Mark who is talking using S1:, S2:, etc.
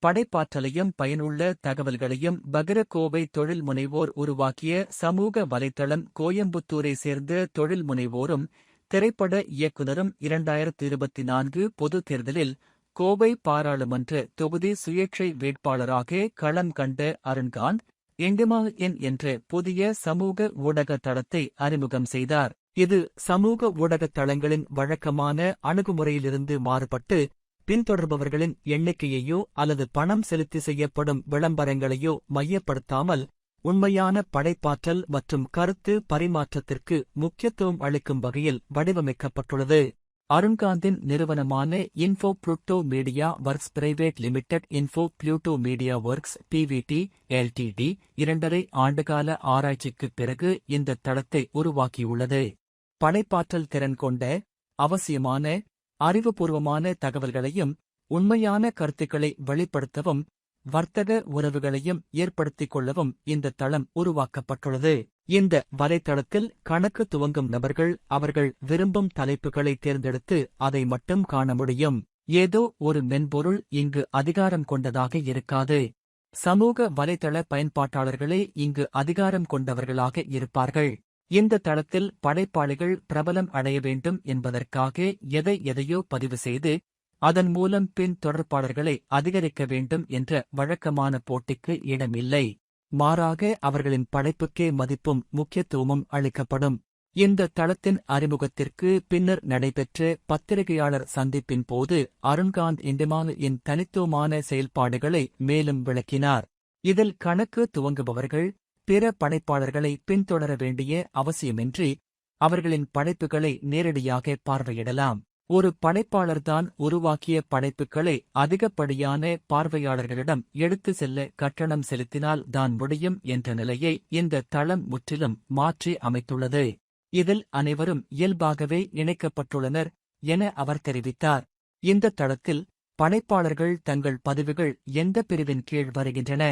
S1: படைப்பாற்றலையும் பயனுள்ள தகவல்களையும் பகிரக்கோவை தொழில் முனைவோர் உருவாக்கிய சமூக வலைத்தளம். கோயம்புத்தூரை சேர்ந்த தொழில் முனைவோரும் திரைப்பட இயக்குனரும் 2024 பொதுத் தேர்தலில் கோவை பாராளுமன்ற தொகுதி சுயேட்சை வேட்பாளராக களம் கண்ட அருண்காந்த் இண்டிமா என்ற புதிய சமூக ஊடக தளத்தை அறிமுகம் செய்தார். இது சமூக ஊடகத் தளங்களின் வழக்கமான அணுகுமுறையிலிருந்து மாறுபட்டு பின்தொடர்பவர்களின் எண்ணிக்கையையோ அல்லது பணம் செலுத்தி செய்யப்படும் விளம்பரங்களையோ மையப்படுத்தாமல் உண்மையான படைப்பாற்றல் மற்றும் கருத்து பரிமாற்றத்திற்கு முக்கியத்துவம் அளிக்கும் வகையில் வடிவமைக்கப்பட்டுள்ளது. அருண்காந்தின் நிறுவனமான info Pluto media works private limited info Pluto media works PVT LTD 2.5 ஆண்டுகால ஆராய்ச்சிக்குப் பிறகு இந்த தளத்தை உருவாக்கியுள்ளது. படைப்பாற்றல் திறன் கொண்ட அவசியமான அறிவுபூர்வமான தகவல்களையும் உண்மையான கருத்துக்களை வெளிப்படுத்தவும் வர்த்தக உறவுகளையும் ஏற்படுத்திக் கொள்ளவும் இந்த தளம் உருவாக்கப்பட்டுள்ளது. இந்த வலைத்தளத்தில் கணக்கு துவங்கும் நபர்கள் அவர்கள் விரும்பும் தலைப்புகளை தேர்ந்தெடுத்து அதை மட்டும் காண முடியும். ஏதோ ஒரு மென்பொருள் இங்கு அதிகாரம் கொண்டதாக இருக்காது. சமூக வலைத்தள பயன்பாட்டாளர்களே இங்கு அதிகாரம் கொண்டவர்களாக இருப்பார்கள். இந்த தளத்தில் படைப்பாளிகள் பிரபலம் அடைய வேண்டும் என்பதற்காக எதையோ பதிவு செய்து அதன் மூலம் பின் தொடர்பாளர்களை அதிகரிக்க வேண்டும் என்ற வழக்கமான போட்டிக்கு இடமில்லை. மாறாக அவர்களின் படைப்புக்கே மதிப்பும் முக்கியத்துவமும் அளிக்கப்படும். இந்த தளத்தின் அறிமுகத்திற்கு பின்னர் நடைபெற்ற பத்திரிகையாளர் சந்திப்பின் போது அருண்காந்த் இண்டிமா தனித்துவமான செயல்பாடுகளை மேலும் விளக்கினார். இதில் கணக்கு துவங்குபவர்கள் பிற படைப்பாளர்களை பின்தொடர வேண்டிய அவசியமின்றி அவர்களின் படைப்புகளை நேரடியாக பார்வையிடலாம். ஒரு படைப்பாளர்தான் உருவாக்கிய படைப்புகளை அதிகப்படியான பார்வையாளர்களிடம் எடுத்து செல்ல கட்டணம் செலுத்தினால் தான் முடியும் என்ற நிலையை இந்த தளம் முற்றிலும் மாற்றி அமைத்துள்ளது. இதில் அனைவரும் இயல்பாகவே இணைக்கப்பட்டுள்ளனர் என அவர் தெரிவித்தார். இந்த தளத்தில் படைப்பாளர்கள் தங்கள் பதிவுகள் எந்த பிரிவின் கீழ் வருகின்றன